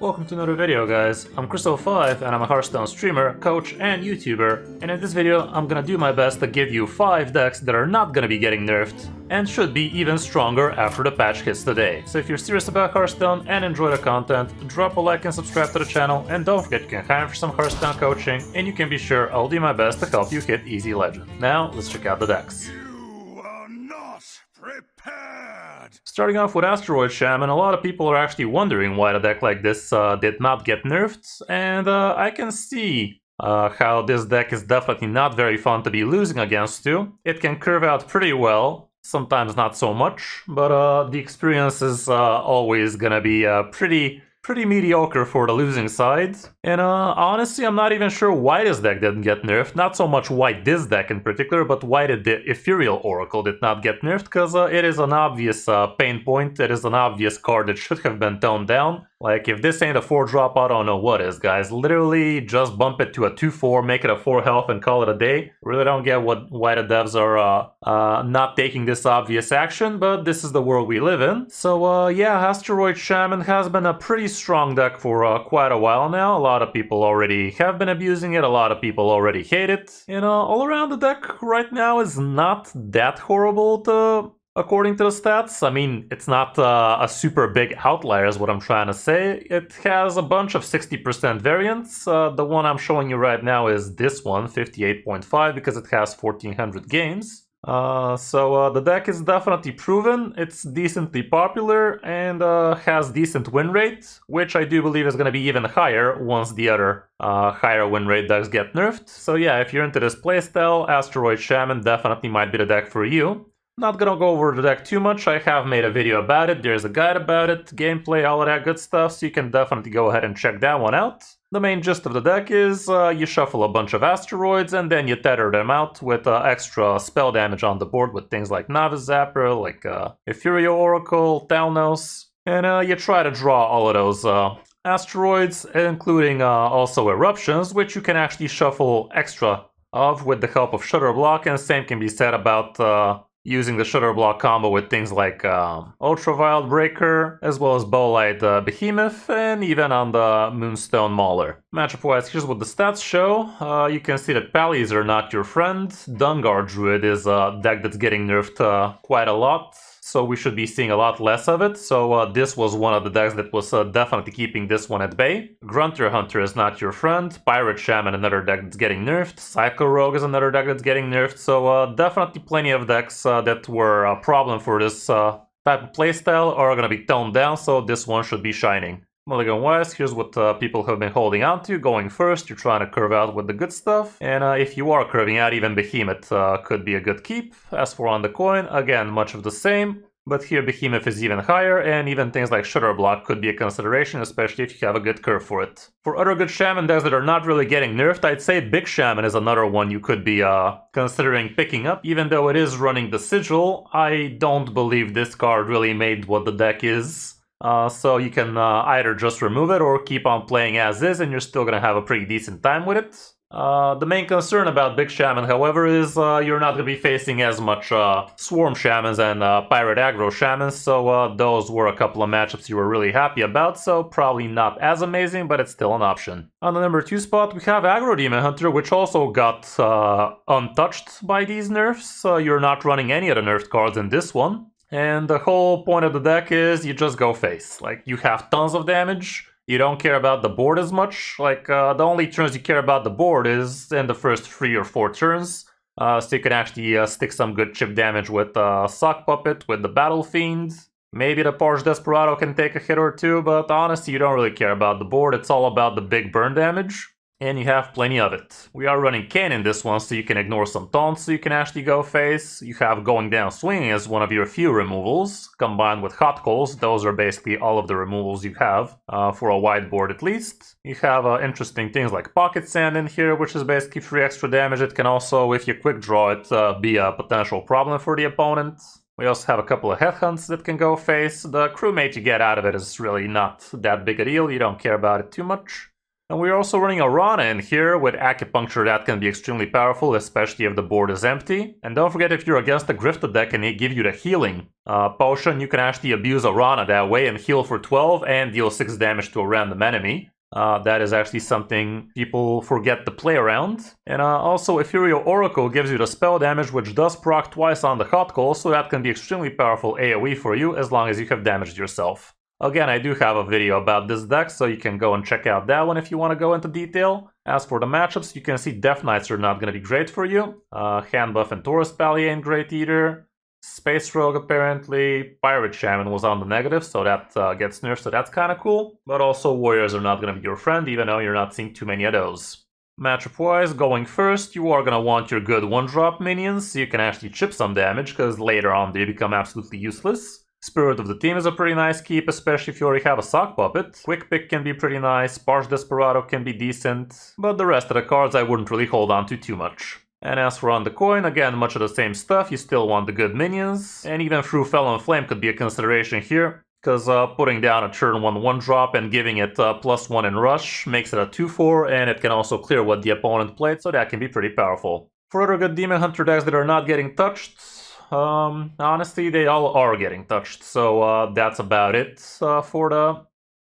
Welcome to another video, guys. I'm Kris05 and I'm a Hearthstone streamer, coach, and YouTuber. And in this video, I'm gonna do my best to give you 5 decks that are not gonna be getting nerfed and should be even stronger after the patch hits today. So if you're serious about Hearthstone and enjoy the content, drop a like and subscribe to the channel, and don't forget you can hire for some Hearthstone coaching, and you can be sure I'll do my best to help you hit easy legend. Now, let's check out the decks. You are not prepared! Starting off with Asteroid Shaman, a lot of people are actually wondering why a deck like this did not get nerfed, and I can see how this deck is definitely not very fun to be losing against too. It can curve out pretty well, sometimes not so much, but the experience is always gonna be pretty mediocre for the losing side. And honestly, I'm not even sure why this deck didn't get nerfed. Not so much why this deck in particular, but why did the Ethereal Oracle did not get nerfed, because it is an obvious pain point. It is an obvious card that should have been toned down. Like, if this ain't a 4-drop, I don't know what is, guys. Literally, just bump it to a 2-4, make it a 4 health, and call it a day. Really don't get why the devs are not taking this obvious action, but this is the world we live in. So, yeah, Asteroid Shaman has been a pretty strong deck for quite a while now. A lot of people already have been abusing it, a lot of people already hate it. And all around the deck right now is not that horrible according to the stats. I mean, it's not a super big outlier is what I'm trying to say. It has a bunch of 60% variants. The one I'm showing you right now is this one, 58.5, because it has 1400 games. So the deck is definitely proven, it's decently popular, and has decent win rate, which I do believe is going to be even higher once the other higher win rate decks get nerfed. So yeah, if you're into this playstyle, Asteroid Shaman definitely might be the deck for you. Not gonna go over the deck too much, I have made a video about it, there's a guide about it, gameplay, all of that good stuff, so you can definitely go ahead and check that one out. The main gist of the deck is you shuffle a bunch of asteroids and then you tether them out with extra spell damage on the board with things like Novice Zapper, like Ethereal Oracle, Talnos, and you try to draw all of those asteroids, including also eruptions, which you can actually shuffle extra of with the help of Shutter Block, and the same can be said about using the Shutter Block combo with things like Ultraviolet Breaker, as well as Bowlight Behemoth, and even on the Moonstone Mauler. Matchup-wise, here's what the stats show. You can see that Pallies are not your friend. Dungar Druid is a deck that's getting nerfed quite a lot, so we should be seeing a lot less of it. So this was one of the decks that was definitely keeping this one at bay. Grunter Hunter is not your friend. Pirate Shaman, another deck that's getting nerfed. Psycho Rogue is another deck that's getting nerfed. So definitely plenty of decks that were a problem for this type of playstyle are going to be toned down, so this one should be shining. Mulligan-wise, here's what people have been holding on to. Going first, you're trying to curve out with the good stuff. And if you are curving out, even Behemoth could be a good keep. As for on the coin, again, much of the same. But here Behemoth is even higher, and even things like Shutter Block could be a consideration, especially if you have a good curve for it. For other good Shaman decks that are not really getting nerfed, I'd say Big Shaman is another one you could be considering picking up. Even though it is running the Sigil, I don't believe this card really made what the deck is. So you can either just remove it or keep on playing as is, and you're still gonna have a pretty decent time with it. The main concern about Big Shaman, however, is you're not gonna be facing as much Swarm Shamans and Pirate Aggro Shamans, so those were a couple of matchups you were really happy about, so probably not as amazing, but it's still an option. On the number 2 spot, we have Aggro Demon Hunter, which also got untouched by these nerfs. You're not running any of the nerfed cards in this one. And the whole point of the deck is you just go face. Like, you have tons of damage, you don't care about the board as much. Like, the only turns you care about the board is in the first 3 or 4 turns. So you can actually stick some good chip damage with Sock Puppet, with the Battle Fiend. Maybe the Parch Desperado can take a hit or two, but honestly, you don't really care about the board. It's all about the big burn damage. And you have plenty of it. We are running Kayn in this one, so you can ignore some taunts, so you can actually go face. You have Going Down Swinging as one of your few removals, combined with Hot Coals. Those are basically all of the removals you have, for a wide board at least. You have interesting things like Pocket Sand in here, which is basically free extra damage. It can also, if you quick draw it, be a potential problem for the opponent. We also have a couple of Headhunts that can go face. The Crewmate you get out of it is really not that big a deal, you don't care about it too much. And we're also running a Rana in here with Acupuncture that can be extremely powerful, especially if the board is empty. And don't forget, if you're against a Grifted deck and they give you the healing potion, you can actually abuse a Rana that way and heal for 12 and deal 6 damage to a random enemy. That is actually something people forget to play around. And also, Ethereal Oracle gives you the spell damage, which does proc twice on the Hot Coal, so that can be extremely powerful AoE for you as long as you have damaged yourself. Again, I do have a video about this deck, so you can go and check out that one if you want to go into detail. As for the matchups, you can see Death Knights are not going to be great for you. Hand Buff and Taurus Pally ain't great either. Space Rogue apparently. Pirate Shaman was on the negative, so that gets nerfed, so that's kind of cool. But also Warriors are not going to be your friend, even though you're not seeing too many of those. Matchup-wise, going first, you are going to want your good 1-drop minions, so you can actually chip some damage, because later on they become absolutely useless. Spirit of the Team is a pretty nice keep, especially if you already have a Sock Puppet. Quick Pick can be pretty nice, Sparse Desperado can be decent, but the rest of the cards I wouldn't really hold on to too much. And as for On the Coin, again, much of the same stuff, you still want the good minions, and even through Felon Flame could be a consideration here, because putting down a turn 1 1-drop and giving it +1 in Rush makes it a 2-4, and it can also clear what the opponent played, so that can be pretty powerful. For other good Demon Hunter decks that are not getting touched, honestly, they all are getting touched, so that's about it for the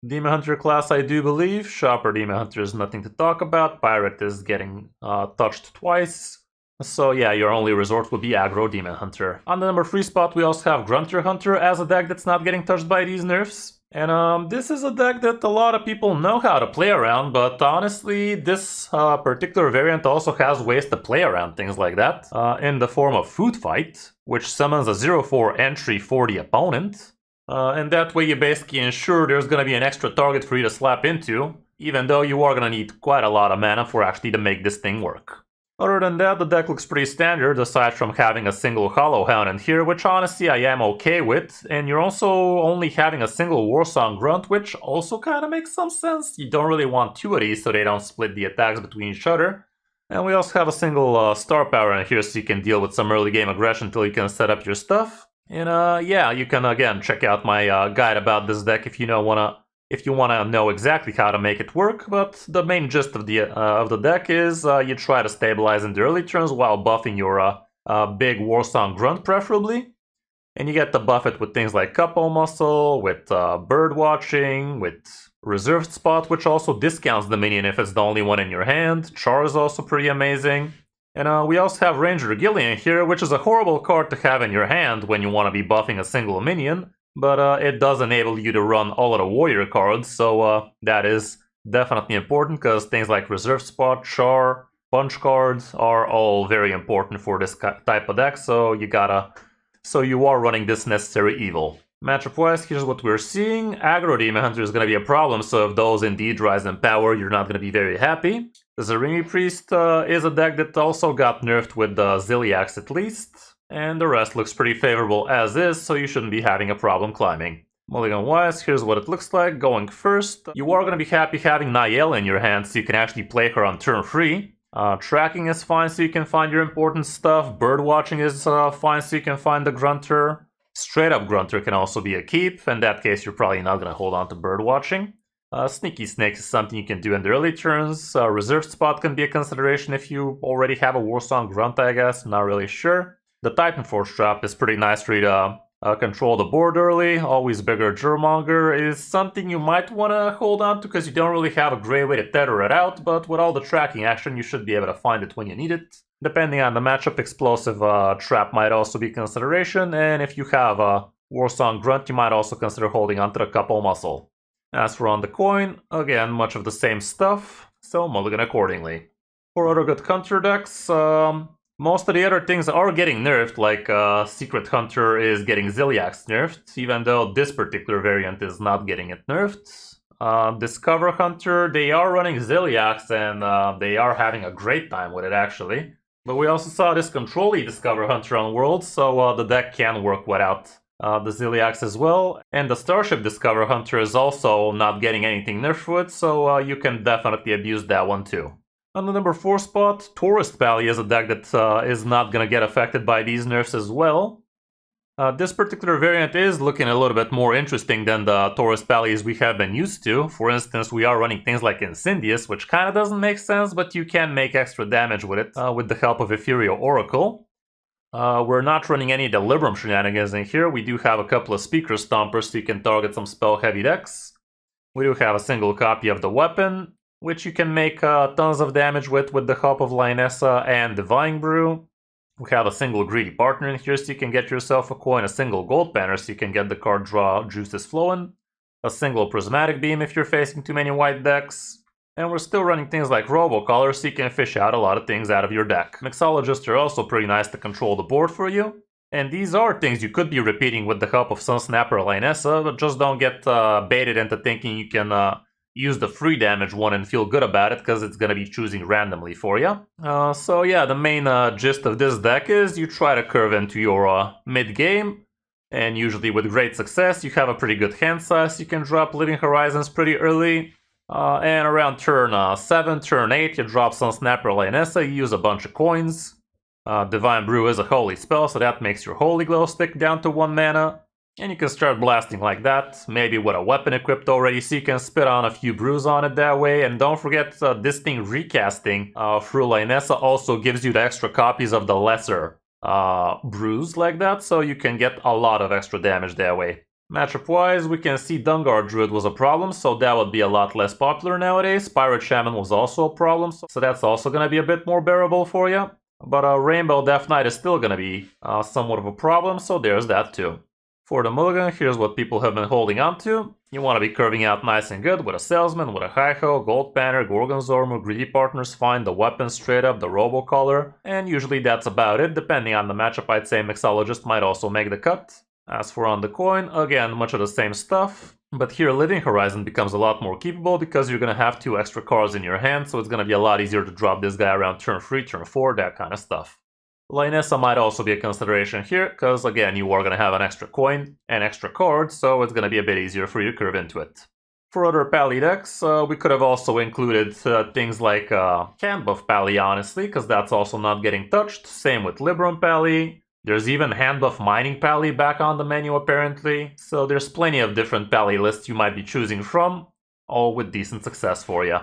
Demon Hunter class, I do believe. Shopper Demon Hunter is nothing to talk about. Pirate is getting touched twice. So yeah, your only resort would be Aggro Demon Hunter. On the number 3 spot, we also have Grunter Hunter as a deck that's not getting touched by these nerfs. And this is a deck that a lot of people know how to play around, but honestly, this particular variant also has ways to play around things like that. In the form of Food Fight, which summons a 0-4 entry for the opponent. And that way you basically ensure there's going to be an extra target for you to slap into, even though you are going to need quite a lot of mana for actually to make this thing work. Other than that, the deck looks pretty standard, aside from having a single Hollow Hound in here, which honestly I am okay with, and you're also only having a single Warsong Grunt, which also kind of makes some sense. You don't really want 2 of these so they don't split the attacks between each other. And we also have a single Star Power in here so you can deal with some early game aggression until you can set up your stuff. And yeah, you can again check out my guide about this deck if you wanna know exactly how to make it work. But the main gist of the deck is you try to stabilize in the early turns while buffing your big Warsong Grunt preferably, and you get to buff it with things like Couple Muscle, with Bird Watching, with Reserved Spot, which also discounts the minion if it's the only one in your hand. Char is also pretty amazing. And we also have Ranger Gillian here, which is a horrible card to have in your hand when you want to be buffing a single minion, but it does enable you to run all of the warrior cards, so that is definitely important, because things like Reserve Spot, Char, Punch cards are all very important for this type of deck, so you are running this necessary evil. Matchup-wise, here's what we're seeing. Aggro Demon Hunter is going to be a problem, so if those indeed rise in power, you're not going to be very happy. The Zarimi Priest is a deck that also got nerfed with the Ziliax at least, and the rest looks pretty favorable as is, so you shouldn't be having a problem climbing. Mulligan-wise, here's what it looks like. Going first, you are going to be happy having Niall in your hand, so you can actually play her on turn 3. Tracking is fine, so you can find your important stuff. Bird Watching is fine, so you can find the Grunter. Straight up Grunter can also be a keep. In that case, you're probably not going to hold on to Bird Watching. Sneaky Snakes is something you can do in the early turns. Reserved Spot can be a consideration if you already have a Warsong Grunt, I guess. Not really sure. The Titan Force Trap is pretty nice for you to control the board early. Always Bigger Germonger is something you might want to hold on to because you don't really have a great way to tether it out, but with all the tracking action, you should be able to find it when you need it. Depending on the matchup, Explosive Trap might also be a consideration, and if you have a Warsong Grunt, you might also consider holding onto the Couple Muscle. As for On the Coin, again, much of the same stuff, so mulligan accordingly. For other good counter decks, most of the other things are getting nerfed, like Secret Hunter is getting Ziliax nerfed, even though this particular variant is not getting it nerfed. Discover Hunter, they are running Ziliax, and they are having a great time with it, actually. But we also saw this Control-y Discover Hunter on Worlds, so the deck can work without the Ziliax as well. And the Starship Discover Hunter is also not getting anything nerfed with, so you can definitely abuse that one too. On the number 4 spot, Tourist Pally is a deck that is not going to get affected by these nerfs as well. This particular variant is looking a little bit more interesting than the Taurus Pallies we have been used to. For instance, we are running things like Incendius, which kinda doesn't make sense, but you can make extra damage with it with the help of Ethereal Oracle. We're not running any Delibrum shenanigans in here. We do have a couple of Speaker Stompers so you can target some spell-heavy decks. We do have a single copy of the weapon, which you can make tons of damage with the help of Lionessa and Divine Brew. We have a single greedy partner in here so you can get yourself a coin, a single gold banner so you can get the card draw juices flowing, a single prismatic beam if you're facing too many white decks, and we're still running things like Robocollar so you can fish out a lot of things out of your deck. Mixologists are also pretty nice to control the board for you, and these are things you could be repeating with the help of Sunsnapper or Lionessa, but just don't get baited into thinking you can use the free damage one and feel good about it, because it's going to be choosing randomly for you. So yeah, the main gist of this deck is you try to curve into your mid-game, and usually with great success, you have a pretty good hand size. You can drop Living Horizons pretty early, and around turn 7, turn 8, you drop some Snapper Lionessa, you use a bunch of coins. Divine Brew is a holy spell, so that makes your Holy Glow stick down to 1 mana. And you can start blasting like that, maybe with a weapon equipped already, so you can spit on a few brews on it that way. And don't forget, this thing recasting through Lionessa also gives you the extra copies of the lesser brews like that, so you can get a lot of extra damage that way. Matchup-wise, we can see Dungar Druid was a problem, so that would be a lot less popular nowadays. Pirate Shaman was also a problem, so that's also going to be a bit more bearable for you. But Rainbow Death Knight is still going to be somewhat of a problem, so there's that too. For the mulligan, here's what people have been holding on to. You want to be curving out nice and good with a Salesman, with a Hi-Ho, Gold Banner, Gorgonzormu, Greedy Partners, find the weapon straight up, the Robocollar, and usually that's about it. Depending on the matchup, I'd say Mixologist might also make the cut. As for on the coin, again, much of the same stuff. But here Living Horizon becomes a lot more keepable because you're going to have 2 extra cards in your hand, so it's going to be a lot easier to drop this guy around turn 3, turn 4, that kind of stuff. Lionessa might also be a consideration here, because again, you are going to have an extra coin and extra card, so it's going to be a bit easier for you to curve into it. For other Pally decks, we could have also included things like Can Buff Pally, honestly, because that's also not getting touched. Same with Libram Pally. There's even Hand Buff Mining Pally back on the menu, apparently. So there's plenty of different Pally lists you might be choosing from, all with decent success for you.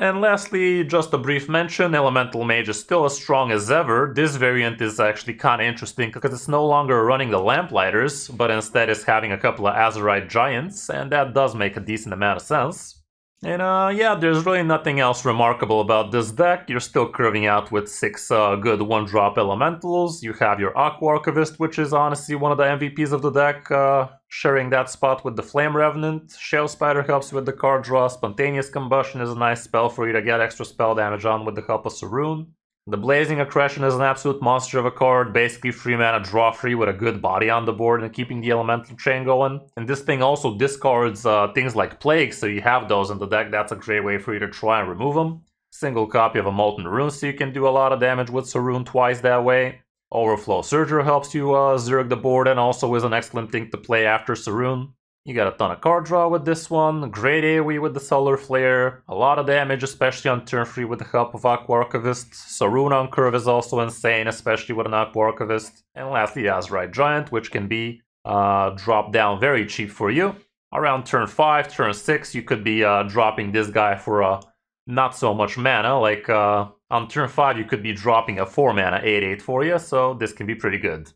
And lastly, just a brief mention, Elemental Mage is still as strong as ever. This variant is actually kinda interesting because it's no longer running the Lamplighters, but instead is having a couple of Azurite Giants, and that does make a decent amount of sense. And yeah, there's really nothing else remarkable about this deck. You're still curving out with 6 good 1-drop Elementals. You have your Aqua Archivist, which is honestly one of the MVPs of the deck, sharing that spot with the Flame Revenant. Shell Spider helps with the card draw. Spontaneous Combustion is a nice spell for you to get extra spell damage on with the help of Saroon. The Blazing Accretion is an absolute monster of a card, basically 3 mana draw free with a good body on the board and keeping the elemental chain going. And this thing also discards things like Plague, so you have those in the deck. That's a great way for you to try and remove them. Single copy of a Molten Rune, so you can do a lot of damage with Saroon twice that way. Overflow Surger helps you zerg the board and also is an excellent thing to play after Saroon. You got a ton of card draw with this one, great AoE with the Solar Flare, a lot of damage, especially on turn 3 with the help of Aqua Archivist. Saroon on curve is also insane, especially with an Aqua Archivist. And lastly, Azurite Giant, which can be dropped down very cheap for you. Around turn 5, turn 6, you could be dropping this guy for not so much mana, like on turn 5 you could be dropping a 4 mana 8/8 for you, so this can be pretty good.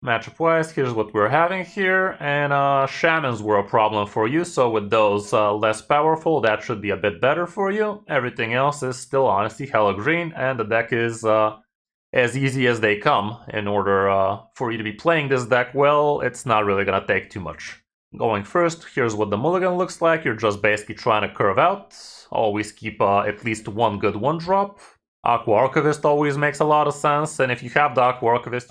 Matchup-wise, here's what we're having here, and Shamans were a problem for you, so with those less powerful, that should be a bit better for you. Everything else is still honestly hella green, and the deck is as easy as they come. In order for you to be playing this deck well, it's not really gonna take too much. Going first, here's what the mulligan looks like. You're just basically trying to curve out. Always keep at least 1 good 1-drop. Aqua Archivist always makes a lot of sense, and if you have the Aqua Archivist,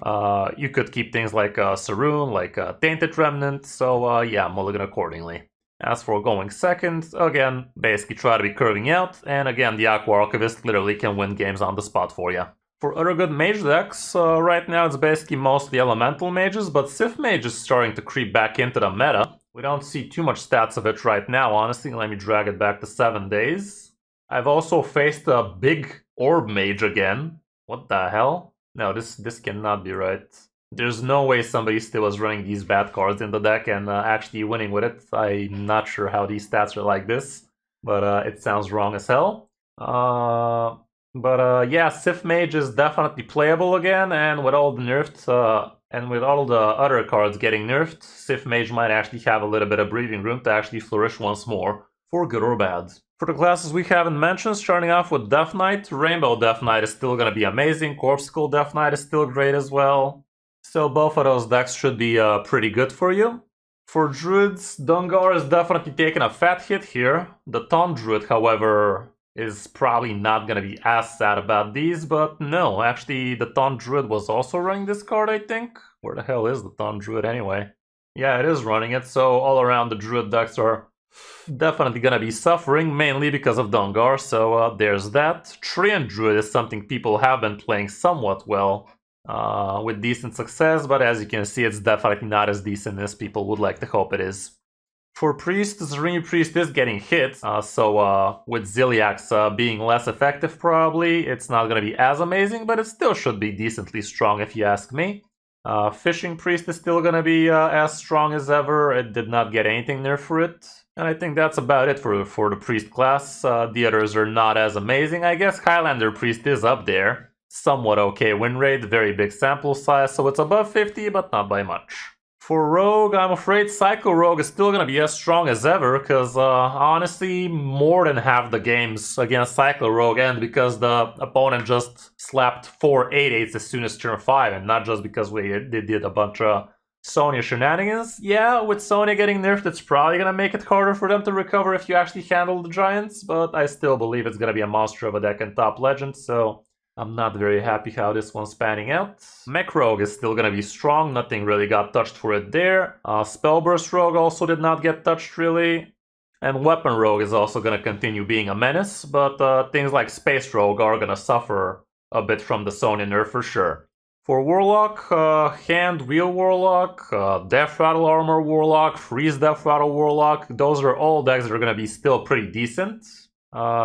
you could keep things like Saroon, like Tainted Remnant, so yeah, mulligan accordingly. As for going second, again, basically try to be curving out, and again, the Aqua Archivist literally can win games on the spot for you. For other good mage decks, right now it's basically mostly Elemental Mages, but Sith Mage is starting to creep back into the meta. We don't see too much stats of it right now, honestly. Let me drag it back to 7 days. I've also faced a big Orb Mage again. What the hell? No, this cannot be right. There's no way somebody still was running these bad cards in the deck and actually winning with it. I'm not sure how these stats are like this, but it sounds wrong as hell. Yeah, Sith Mage is definitely playable again, and with all the nerfed and with all the other cards getting nerfed, Sith Mage might actually have a little bit of breathing room to actually flourish once more, for good or bad. For the classes we haven't mentioned, starting off with Death Knight, Rainbow Death Knight is still gonna be amazing, Corpsekull Death Knight is still great as well. So both of those decks should be pretty good for you. For Druids, Dungar is definitely taking a fat hit here. The Taunt Druid, however, is probably not gonna be as sad about these, but no, actually the Taunt Druid was also running this card, I think. Where the hell is the Taunt Druid anyway? Yeah, it is running it, so all around the Druid decks are definitely gonna be suffering, mainly because of Dungar, so there's that. Treant Druid is something people have been playing somewhat well, with decent success, but as you can see, it's definitely not as decent as people would like to hope it is. For Priest, Zrimi Priest is getting hit, so with Ziliax being less effective probably, it's not gonna be as amazing, but it still should be decently strong if you ask me. Fishing Priest is still gonna be as strong as ever, it did not get anything nerfed for it. And I think that's about it for the Priest class. The others are not as amazing. I guess Highlander Priest is up there. Somewhat okay win rate, very big sample size, so it's above 50, but not by much. For Rogue, I'm afraid Psycho Rogue is still gonna be as strong as ever, because honestly, more than half the games against Psycho Rogue end because the opponent just slapped 4 8/8s as soon as turn 5, and not just because they did a bunch of Sonya shenanigans. Yeah, with Sonya getting nerfed, it's probably gonna make it harder for them to recover if you actually handle the Giants, but I still believe it's gonna be a monster of a deck in Top Legend, so I'm not very happy how this one's panning out. Mech Rogue is still gonna be strong, nothing really got touched for it there. Spellburst Rogue also did not get touched really. And Weapon Rogue is also gonna continue being a menace, but things like Space Rogue are gonna suffer a bit from the Sonya nerf for sure. For Warlock, Hand Wheel Warlock, Death Rattle Armor Warlock, Freeze Death Rattle Warlock, those are all decks that are gonna be still pretty decent.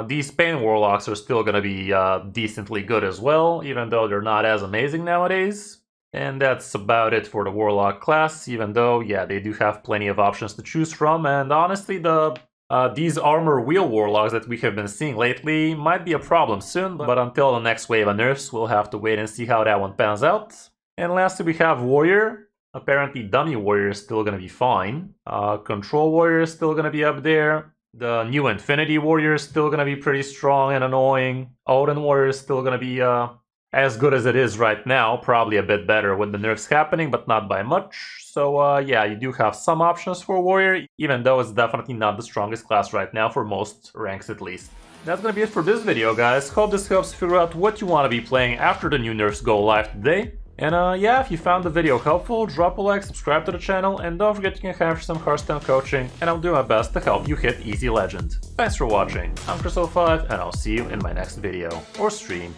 These Pain Warlocks are still gonna be decently good as well, even though they're not as amazing nowadays. And that's about it for the Warlock class, even though, yeah, they do have plenty of options to choose from, and honestly, these Armor Wheel Warlocks that we have been seeing lately might be a problem soon, but until the next wave of nerfs, we'll have to wait and see how that one pans out. And lastly, we have Warrior. Apparently, Dummy Warrior is still gonna be fine. Control Warrior is still gonna be up there. The new Infinity Warrior is still gonna be pretty strong and annoying. Odin Warrior is still gonna be as good as it is right now, probably a bit better with the nerfs happening, but not by much. So yeah, you do have some options for Warrior, even though it's definitely not the strongest class right now for most ranks at least. That's gonna be it for this video, guys. Hope this helps figure out what you want to be playing after the new nerfs go live today. And yeah, if you found the video helpful, drop a like, subscribe to the channel, and don't forget you can have some Hearthstone coaching, and I'll do my best to help you hit Easy Legend. Thanks for watching, I'm Kris05, and I'll see you in my next video, or stream.